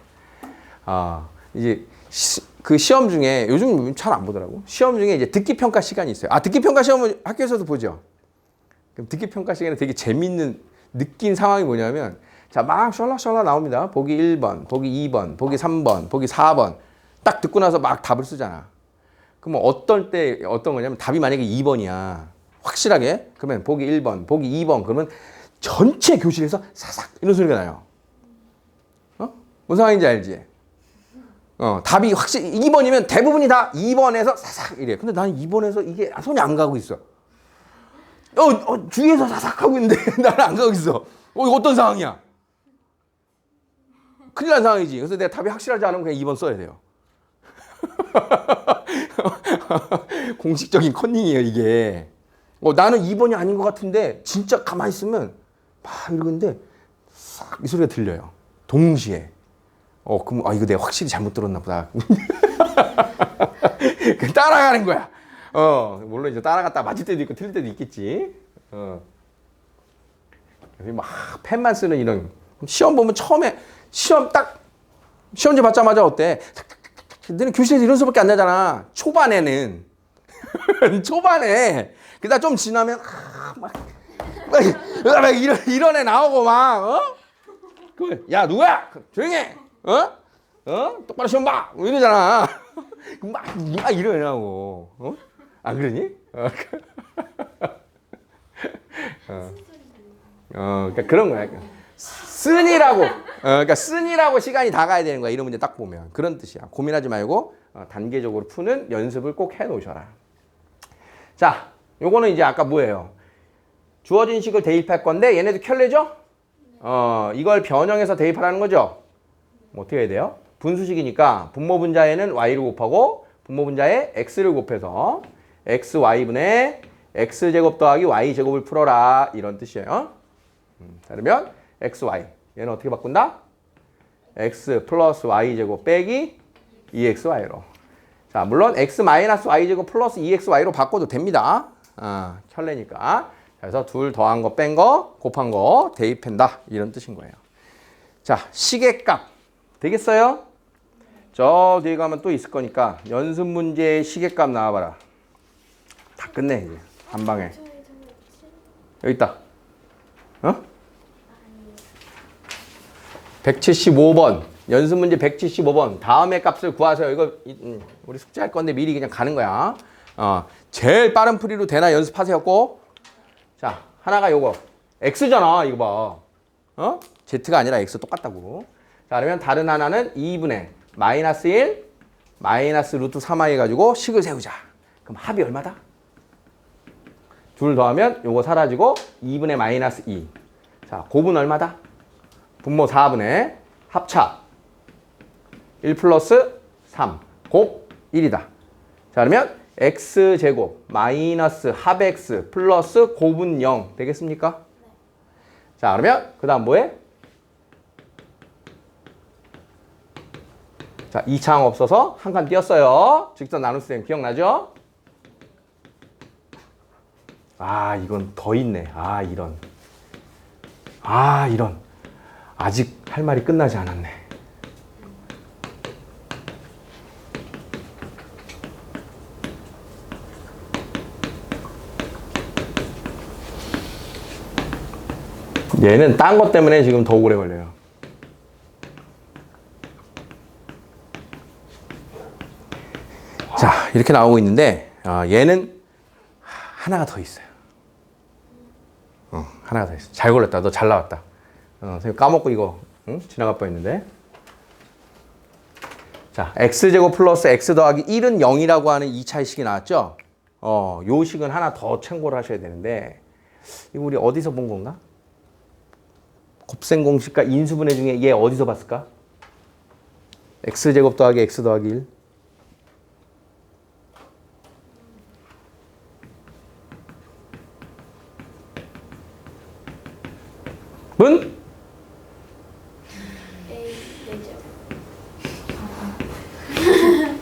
이제 그 시험 중에 요즘 잘 안 보더라고. 시험 중에 이제 듣기 평가 시간이 있어요. 듣기 평가 시험을 학교에서도 보죠. 그럼 듣기 평가 시간에 되게 재밌는 느낀 상황이 뭐냐면 자, 막 셜락셜락 나옵니다. 보기 1번, 보기 2번, 보기 3번, 보기 4번. 딱 듣고 나서 막 답을 쓰잖아. 그러면 어떤 거냐면 답이 만약에 2번이야. 확실하게. 그러면 보기 1번, 보기 2번. 그러면 전체 교실에서 사삭 이런 소리가 나요. 무슨 상황인지 알지? 답이 확실히 2번이면 대부분이 다 2번에서 사삭 이래. 근데 나는 2번에서 이게 손이 안 가고 있어. 주위에서 사삭 하고 있는데 나는 안 가고 있어. 이거 어떤 상황이야? 큰일 난 상황이지. 그래서 내가 답이 확실하지 않으면 그냥 2번 써야 돼요. 공식적인 컨닝이에요, 이게. 나는 2번이 아닌 것 같은데 진짜 가만히 있으면 막 이러는데 싹 이 소리가 들려요. 동시에. 그럼 이거 내가 확실히 잘못 들었나 보다. 따라가는 거야. 물론 이제 따라갔다 맞을 때도 있고 틀릴 때도 있겠지. 막 펜만 쓰는 이런 시험 보면 처음에 시험지 받자마자 어때? 너는 교실에서 이런 수밖에 안 나잖아. 초반에는 초반에 그다 좀 지나면 막 이런 애 나오고 막 야 누구야? 조용히 해. 똑바로 시험 봐. 이러잖아. 막 이러냐고. 안 그러니? 그러니까 그런 거야. 그러니까 쓴이라고 시간이 다가야 되는 거야. 이런 문제 딱 보면. 그런 뜻이야. 고민하지 말고 단계적으로 푸는 연습을 꼭 해 놓으셔라. 자, 요거는 이제 아까 뭐예요? 주어진 식을 대입할 건데 얘네도 켤레죠? 이걸 변형해서 대입하라는 거죠? 어떻게 해야 돼요? 분수식이니까 분모분자에는 y를 곱하고 분모분자에 x를 곱해서 xy분의 x제곱 더하기 y제곱을 풀어라. 이런 뜻이에요. 자, 그러면 xy. 얘는 어떻게 바꾼다? x 플러스 y제곱 빼기 2xy로. 자, 물론 x 마이너스 y제곱 플러스 2xy로 바꿔도 됩니다. 켤레니까. 그래서 둘 더한 거 뺀 거 곱한 거 대입한다. 이런 뜻인 거예요. 자, 식의 값. 되겠어요? 저 뒤에 가면 또 있을 거니까 연습 문제의 식의 값 나와봐라. 다 끝내 이제. 한 방에. 여기 있다. 175번. 연습 문제 175번. 다음의 값을 구하세요. 이거 우리 숙제할 건데 미리 그냥 가는 거야. 제일 빠른 풀이로 되나 연습하세요 꼭. 자, 하나가 요거. x잖아. 이거 봐. z가 아니라 x 똑같다고. 자, 그러면 다른 하나는 2분의 마이너스 1 마이너스 루트 3i 해가지고 식을 세우자. 그럼 합이 얼마다? 둘 더하면 요거 사라지고 2분의 마이너스 2. 자, 곱은 얼마다? 분모 4분의 합차 1 플러스 3 곱 1이다. 자, 그러면 x제곱 마이너스 합 x 플러스 곱은 0 되겠습니까? 자, 그러면 그 다음 뭐해? 자, 2차항 없어서 한 칸 띄었어요. 직선 나눗 셈 기억나죠? 이건 더 있네. 이런. 아직 할 말이 끝나지 않았네. 얘는 딴 것 때문에 지금 더 오래 걸려요. 자, 이렇게 나오고 있는데 얘는 하나가 더 있어요. 하나가 더 있어. 잘 걸렸다. 너 잘 나왔다. 선생님 까먹고 이거 지나갈 뻔했는데. 자, x제곱 플러스 x 더하기 1은 0이라고 하는 2차의 식이 나왔죠? 요 식은 하나 더 참고를 하셔야 되는데 이거 우리 어디서 본 건가? 곱셈 공식과 인수분해 중에 얘 어디서 봤을까? x제곱 더하기 x 더하기 1. 문?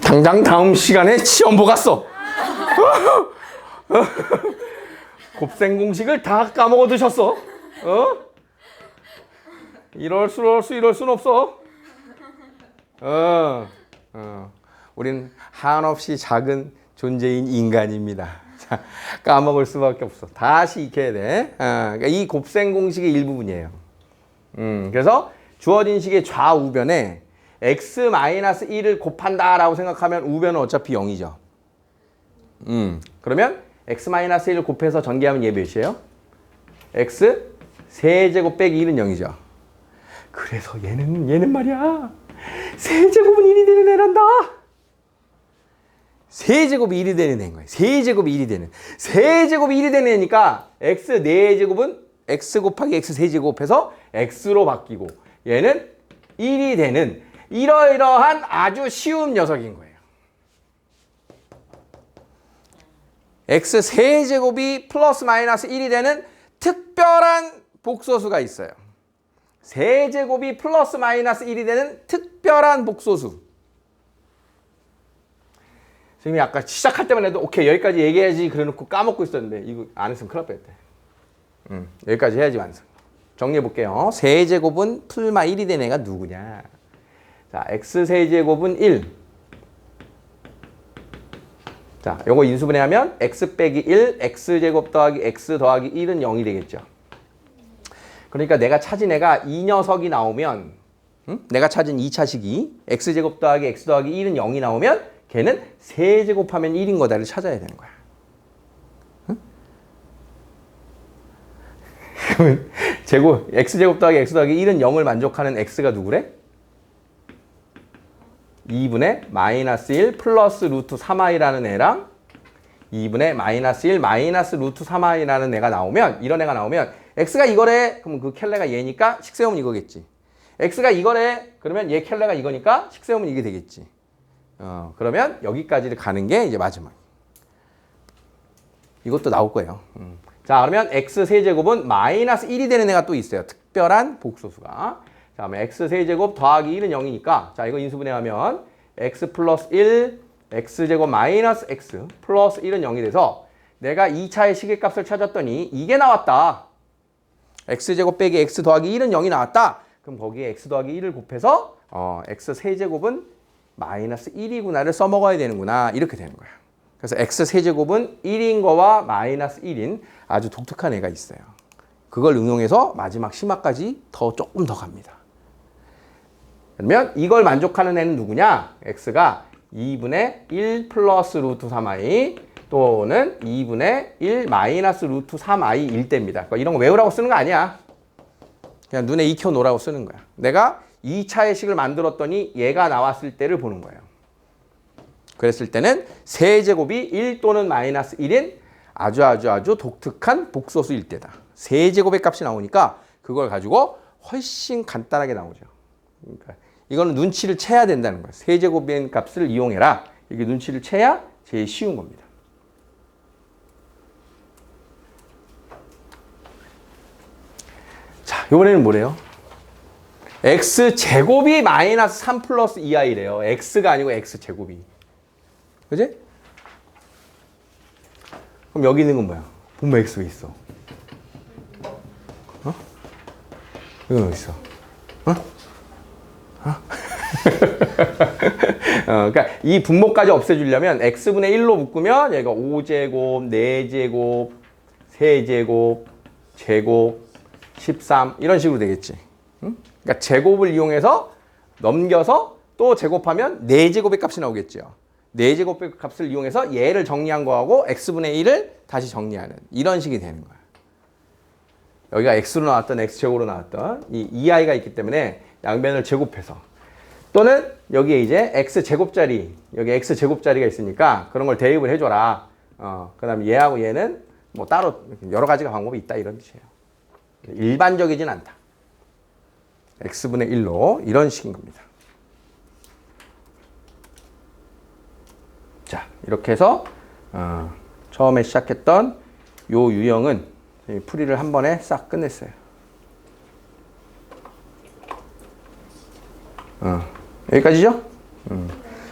당장 다음 시간에 시험 보고 갔어. 곱셈 공식을 다 까먹어 두셨어. 이럴 순 없어. 우린 한없이 작은 존재인 인간입니다. 자, 까먹을 수밖에 없어. 다시 익혀야 돼. 그러니까 이 곱셈 공식의 일부분이에요. 그래서 주어진 식의 좌우변에 x-1을 곱한다라고 생각하면 우변은 어차피 0이죠. 그러면 x-1을 곱해서 전개하면 얘 몇이에요? x 세제곱 빼기 1은 0이죠. 그래서 얘는 말이야. 세제곱은 1이 되는 애란다. 세제곱이 1이 되는 애인 거예요. 세제곱이 1이 되는. 세제곱이 1이 되는 애니까 x 4제곱은 x 곱하기 x 세제곱해서 x로 바뀌고 얘는 1이 되는 이러이러한 아주 쉬운 녀석인 거예요. x 세제곱이 플러스 마이너스 1이 되는 특별한 복소수가 있어요. 세제곱이 플러스 마이너스 1이 되는 특별한 복소수. 선생님이 아까 시작할 때만 해도 오케이 여기까지 얘기해야지 그래놓고 까먹고 있었는데 이거 안 했으면 큰일 날 뻔했대. 여기까지 해야지 완성. 정리해 볼게요. 세제곱은 풀마 1이 된 애가 누구냐. 자, x세제곱은 1. 자, 요거 인수분해 하면 x 빼기 1, x제곱 더하기 x 더하기 1은 0이 되겠죠. 그러니까 내가 찾은 애가 이 녀석이 나오면 내가 찾은 2차식이 x제곱 더하기 x 더하기 1은 0이 나오면 걔는 세제곱하면 1인 거다를 찾아야 되는 거야. 그러면 x제곱 더하기 x 더하기 1은 0을 만족하는 x가 누구래? 2분의 마이너스 1 플러스 루트 3i라는 애랑 2분의 마이너스 1 마이너스 루트 3i라는 애가 나오면 이런 애가 나오면 x가 이거래. 그러면 그 켈레가 얘니까 식 세우면 이거겠지. x가 이거래. 그러면 얘 켈레가 이거니까 식 세우면 이게 되겠지. 그러면 여기까지를 가는 게 이제 마지막. 이것도 나올 거예요. 자, 그러면 x 세제곱은 마이너스 1이 되는 애가 또 있어요. 특별한 복소수가. 자, 그러면 x 세제곱 더하기 1은 0이니까 자, 이거 인수분해하면 x 플러스 1 x제곱 마이너스 x 플러스 1은 0이 돼서 내가 2차의 시계값을 찾았더니 이게 나왔다. x제곱 빼기 x 더하기 1은 0이 나왔다. 그럼 거기에 x 더하기 1을 곱해서 x 세제곱은 마이너스 1이구나를 써먹어야 되는구나. 이렇게 되는 거야. 그래서 x 세제곱은 1인 거와 마이너스 1인 아주 독특한 애가 있어요. 그걸 응용해서 마지막 심화까지 조금 더 갑니다. 그러면 이걸 만족하는 애는 누구냐? x가 2분의 1 플러스 루트 3i 또는 2분의 1 마이너스 루트 3i일 때입니다. 그러니까 이런 거 외우라고 쓰는 거 아니야. 그냥 눈에 익혀 놓으라고 쓰는 거야. 내가 2차의 식을 만들었더니 얘가 나왔을 때를 보는 거예요. 그랬을 때는 세제곱이 1 또는 마이너스 1인 아주 독특한 복소수일 때다. 세제곱의 값이 나오니까 그걸 가지고 훨씬 간단하게 나오죠. 그러니까 이거는 눈치를 채야 된다는 거예요. 세제곱의 값을 이용해라. 이게 눈치를 채야 제일 쉬운 겁니다. 자, 이번에는 뭐래요? x제곱이 마이너스 3 플러스 2i래요. x가 아니고 x제곱이. 그지? 그럼 여기 있는 건 뭐야? 분모 x가 있어. 이건 어디 있어? 그러니까 이 분모까지 없애주려면 x분의 1로 묶으면 얘가 5제곱, 4제곱, 3제곱, 제곱, 13 이런 식으로 되겠지. 그러니까 제곱을 이용해서 넘겨서 또 제곱하면 4제곱의 값이 나오겠죠. 4제곱의 값을 이용해서 얘를 정리한 거하고 x분의 1을 다시 정리하는 이런 식이 되는 거야. 여기가 x로 나왔던 x제곱으로 나왔던 이 2i가 있기 때문에 양변을 제곱해서 또는 여기에 이제 x제곱짜리 여기 x제곱짜리가 있으니까 그런 걸 대입을 해줘라. 그 다음에 얘하고 얘는 뭐 따로 여러 가지가 방법이 있다 이런 뜻이에요. 일반적이진 않다. x분의 1로 이런 식인 겁니다. 자, 이렇게 해서 처음에 시작했던 요 유형은 풀이를 한 번에 싹 끝냈어요. 여기까지죠?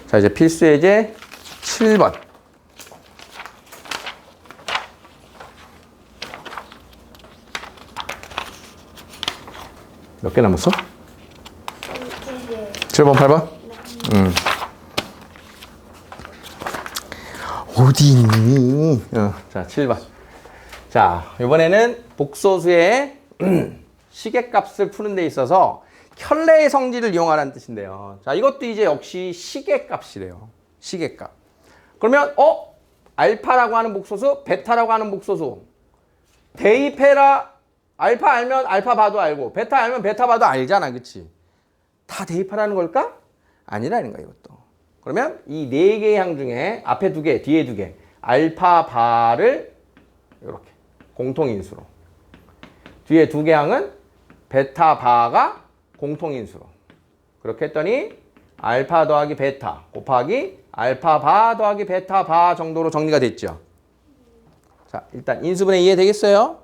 자, 이제 필수 예제 7번. 몇 개 남았어? 7번, 8번? 어디 있니? 자, 7번. 자, 이번에는 복소수의 시계값을 푸는 데 있어서 켤레의 성질을 이용하라는 뜻인데요. 자, 이것도 이제 역시 시계값이래요. 시계값. 그러면 알파라고 하는 복소수, 베타라고 하는 복소수. 대입해라. 알파 알면 알파 봐도 알고, 베타 알면 베타 봐도 알잖아. 그치? 다 대입하라는 걸까? 아니라는 거야, 이것도. 그러면 이 네 개의 항 중에 앞에 두 개, 뒤에 두 개, 알파 바를 이렇게 공통인수로. 뒤에 두 개 항은 베타 바가 공통인수로. 그렇게 했더니 알파 더하기 베타 곱하기 알파 바 더하기 베타 바 정도로 정리가 됐죠. 자, 일단 인수분해 이해되겠어요?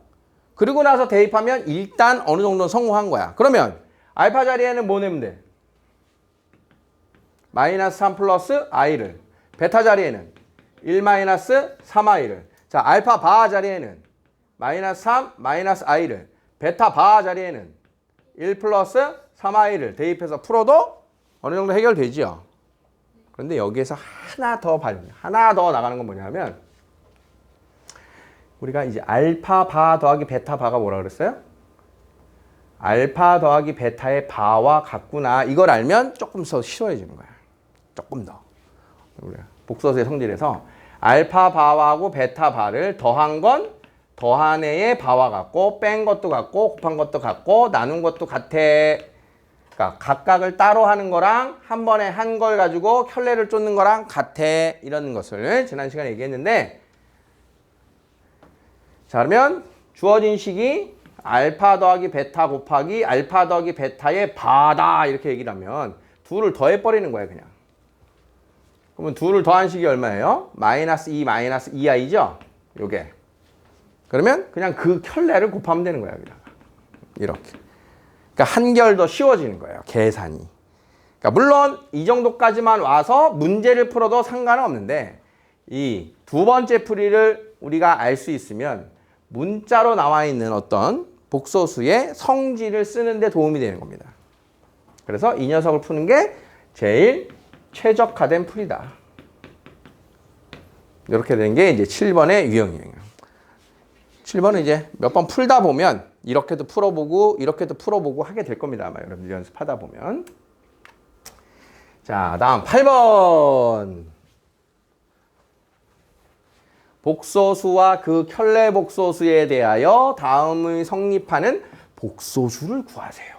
그리고 나서 대입하면 일단 어느 정도는 성공한 거야. 그러면 알파 자리에는 뭐 내면 돼? 마이너스 3 플러스 i를. 베타 자리에는 1 마이너스 3i를. 자, 알파 바 자리에는 마이너스 3 마이너스 i를. 베타 바 자리에는 1 플러스 3i를 대입해서 풀어도 어느 정도 해결되죠. 그런데 여기에서 하나 더 나가는 건 뭐냐면 우리가 이제 알파 바 더하기 베타 바가 뭐라 그랬어요? 알파 더하기 베타의 바와 같구나. 이걸 알면 조금 더 쉬워지는 거야. 조금 더. 복소수의 성질에서 알파 바하고 베타 바를 더한 건 더한 애의 바와 같고 뺀 것도 같고 곱한 것도 같고 나눈 것도 같아. 그러니까 각각을 따로 하는 거랑 한 번에 한 걸 가지고 켤레를 쫓는 거랑 같아. 이런 것을 지난 시간에 얘기했는데 자, 그러면 주어진 식이 알파 더하기 베타 곱하기 알파 더하기 베타의 바다 이렇게 얘기를 하면 둘을 더해버리는 거야 그냥. 그러면 둘을 더한 식이 얼마예요? 마이너스 2 마이너스 2i죠? 요게. 그러면 그냥 그 켤레를 곱하면 되는 거야 여기다가. 이렇게. 그러니까 한결 더 쉬워지는 거예요 계산이. 그러니까 물론 이 정도까지만 와서 문제를 풀어도 상관은 없는데 이 두 번째 풀이를 우리가 알 수 있으면 문자로 나와 있는 어떤 복소수의 성질을 쓰는 데 도움이 되는 겁니다. 그래서 이 녀석을 푸는 게 제일 최적화된 풀이다. 이렇게 된 게 이제 7번의 유형이에요. 7번은 이제 몇 번 풀다 보면 이렇게도 풀어보고 이렇게도 풀어보고 하게 될 겁니다. 아마 여러분들 연습하다 보면. 자, 다음 8번. 복소수와 그 켤레 복소수에 대하여 다음의 성립하는 복소수를 구하세요.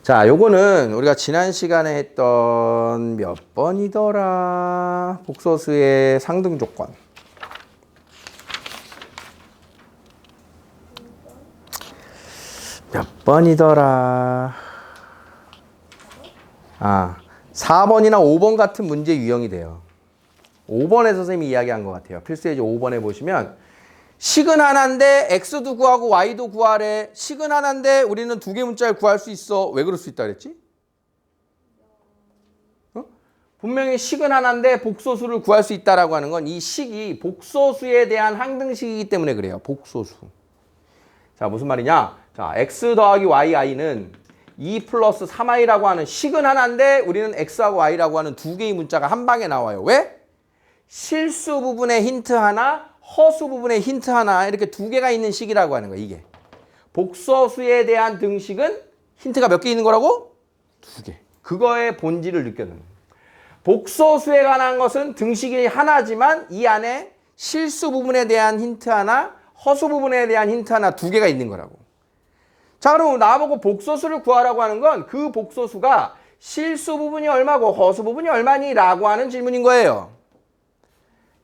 자, 요거는 우리가 지난 시간에 했던 몇 번이더라? 복소수의 상등 조건. 몇 번이더라? 4번이나 5번 같은 문제 유형이 돼요. 5번에서 선생님이 이야기한 것 같아요. 필수예제 5번에 보시면 식은 하나인데 x도 구하고 y도 구하래. 식은 하나인데 우리는 두 개 문자를 구할 수 있어. 왜 그럴 수 있다 그랬지? 분명히 식은 하나인데 복소수를 구할 수 있다라고 하는 건 이 식이 복소수에 대한 항등식이기 때문에 그래요. 복소수. 자, 무슨 말이냐? 자, x 더하기 yi는 2 플러스 3i라고 하는 식은 하나인데 우리는 x하고 y라고 하는 두 개의 문자가 한 방에 나와요. 왜? 실수 부분에 힌트 하나, 허수 부분에 힌트 하나 이렇게 두 개가 있는 식이라고 하는 거예요. 이게. 복소수에 대한 등식은 힌트가 몇 개 있는 거라고? 두 개. 그거의 본질을 느껴내는 거예요. 복소수에 관한 것은 등식이 하나지만 이 안에 실수 부분에 대한 힌트 하나, 허수 부분에 대한 힌트 하나 두 개가 있는 거라고. 자, 그럼 나보고 복소수를 구하라고 하는 건 그 복소수가 실수 부분이 얼마고 허수 부분이 얼마니? 라고 하는 질문인 거예요.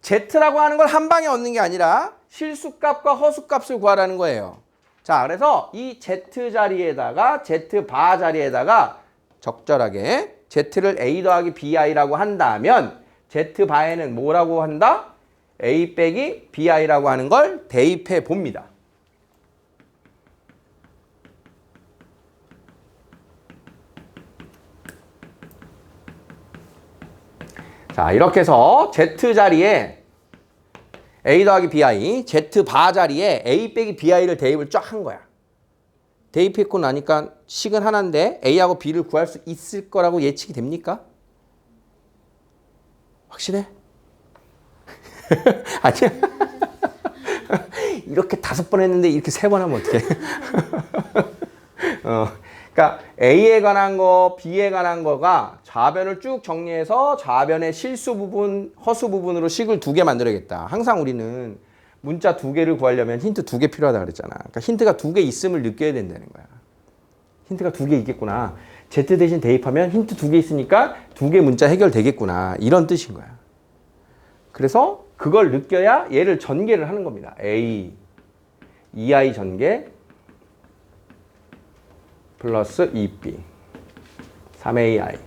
Z라고 하는 걸 한 방에 얻는 게 아니라 실수값과 허수값을 구하라는 거예요. 자, 그래서 이 Z 자리에다가 Z 바 자리에다가 적절하게 Z를 A 더하기 BI라고 한다면 Z 바에는 뭐라고 한다? A 빼기 BI라고 하는 걸 대입해 봅니다. 자, 이렇게 해서 Z 자리에 A 더하기 BI, Z 바 자리에 A 빼기 BI를 대입을 쫙 한 거야. 대입했고 나니까 식은 하나인데 A하고 B를 구할 수 있을 거라고 예측이 됩니까? 확실해? 아니야. 이렇게 5번 했는데 이렇게 3번 하면 어떡해? 그러니까 A에 관한 거, B에 관한 거가 좌변을 쭉 정리해서 좌변의 실수 부분, 허수 부분으로 식을 2개 만들어야겠다. 항상 우리는 문자 2개를 구하려면 힌트 2개 필요하다 그랬잖아. 그러니까 힌트가 2개 있음을 느껴야 된다는 거야. 힌트가 2개 있겠구나. Z 대신 대입하면 힌트 2개 있으니까 2개 문자 해결되겠구나. 이런 뜻인 거야. 그래서 그걸 느껴야 얘를 전개를 하는 겁니다. A, 2i 전개 플러스 2b 3ai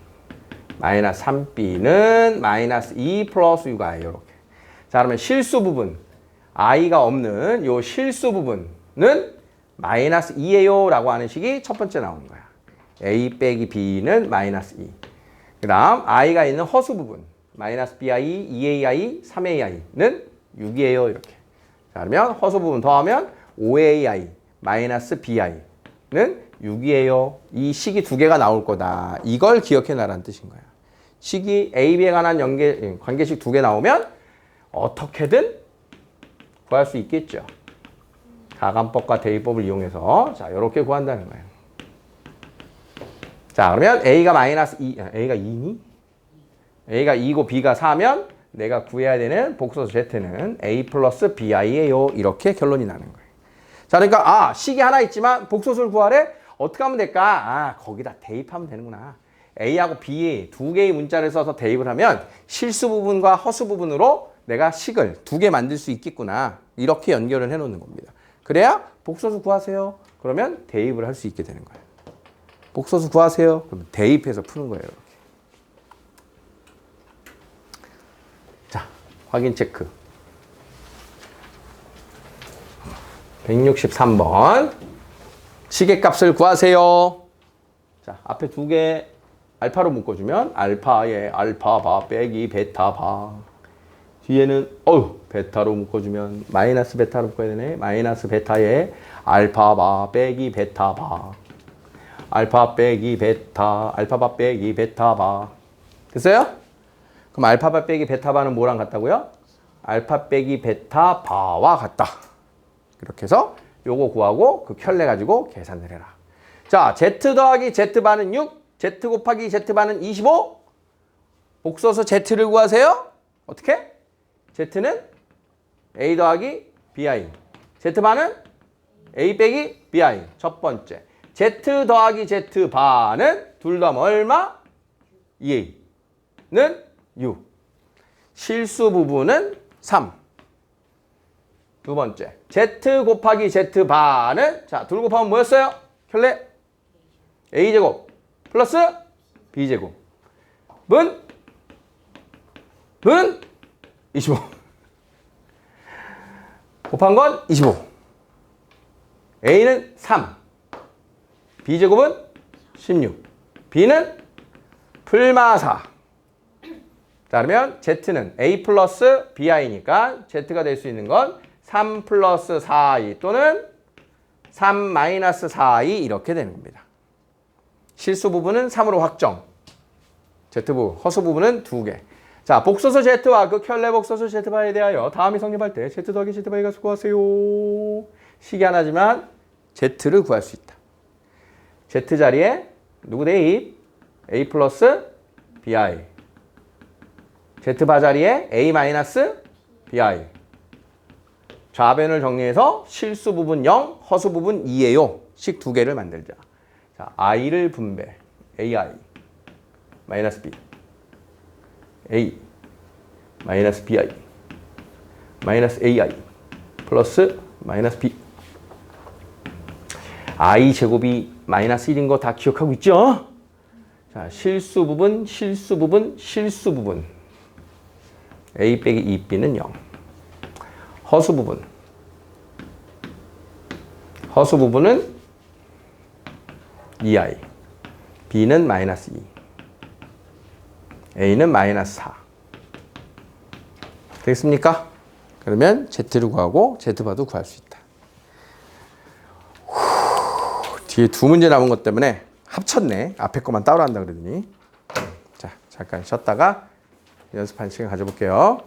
마이너스 3b는 마이너스 2 플러스 6i 이렇게. 자, 그러면 실수 부분 i가 없는 요 실수 부분은 마이너스 2예요 라고 하는 식이 첫 번째 나오는 거야. a 빼기 b는 마이너스 2. 그 다음 i가 있는 허수 부분 마이너스 bi, 2ai, 3ai는 6이에요 이렇게. 자, 그러면 허수 부분 더하면 5ai 마이너스 bi는 6이에요. 이 식이 2개가 나올 거다. 이걸 기억해 놔라는 뜻인 거야. 식이 A, B에 관한 관계식 2개 나오면 어떻게든 구할 수 있겠죠. 가감법과 대입법을 이용해서 자, 이렇게 구한다는 거예요. 자, 그러면 A가 마이너스 2, A가 2니? A가 2고 B가 4면 내가 구해야 되는 복소수 Z는 A 플러스 BI예요. 이렇게 결론이 나는 거예요. 자, 그러니까 식이 하나 있지만 복소수를 구하래? 어떻게 하면 될까? 거기다 대입하면 되는구나. A하고 B 2개의 문자를 써서 대입을 하면 실수 부분과 허수 부분으로 내가 식을 2개 만들 수 있겠구나. 이렇게 연결을 해놓는 겁니다. 그래야 복소수 구하세요. 그러면 대입을 할 수 있게 되는 거예요. 복소수 구하세요. 그러면 대입해서 푸는 거예요. 이렇게. 자, 확인 체크. 163번. 시계값을 구하세요. 자, 앞에 2개 알파로 묶어주면 알파에 알파바 빼기 베타바. 뒤에는 베타로 묶어주면 마이너스 베타로 묶어야 되네. 마이너스 베타에 알파바 빼기 베타바. 알파 빼기 베타, 알파바 빼기 베타바. 됐어요? 그럼 알파바 빼기 베타바는 뭐랑 같다고요? 알파 빼기 베타바와 같다. 이렇게 해서 요거 구하고 그 켤레 가지고 계산을 해라. 자, Z 더하기 Z바는 6, Z 곱하기 Z바는 25. 복소수 Z를 구하세요. 어떻게? Z는 A 더하기 BI. Z바는 A 빼기 BI. 첫 번째. Z 더하기 Z바는 둘 다 얼마? 2A는 6. 실수 부분은 3. 두 번째. Z 곱하기 Z바는 자, 둘 곱하면 뭐였어요? 켤레? A제곱 플러스 B제곱. 문 25. 곱한 건 25. A는 3. B제곱은 16. B는 풀마 4. 자, 그러면 Z는 A 플러스 BI니까 Z가 될 수 있는 건 3 플러스 4i 또는 3 마이너스 4i 이렇게 되는 겁니다. 실수 부분은 3으로 확정. Z부, 허수 부분은 2개. 자, 복소수 Z와 그 켤레 복소수 Z바에 대하여 다음이 성립할 때 Z 더하기 Z바에 가서 구하세요. 식이 하나지만 Z를 구할 수 있다. Z 자리에 누구 대입? A 플러스 BI. Z바 자리에 A 마이너스 BI. 좌변을 정리해서 실수 부분 0, 허수 부분 2예요. 식 2개를 만들자. 자, I를 분배. AI 마이너스 B. A 마이너스 BI 마이너스 AI 플러스 마이너스 B. I 제곱이 마이너스 1인 거 다 기억하고 있죠? 자, 실수 부분, 실수 부분, 실수 부분. A 빼기 2B는 0. 허수 부분. 허수 부분은 2i. B는 마이너스 2. A는 마이너스 4. 되겠습니까? 그러면 Z를 구하고 Z바도 구할 수 있다. 뒤에 2문제 남은 것 때문에 합쳤네. 앞에 것만 따로 한다 그러더니. 자, 잠깐 쉬었다가 연습하는 시간 가져볼게요.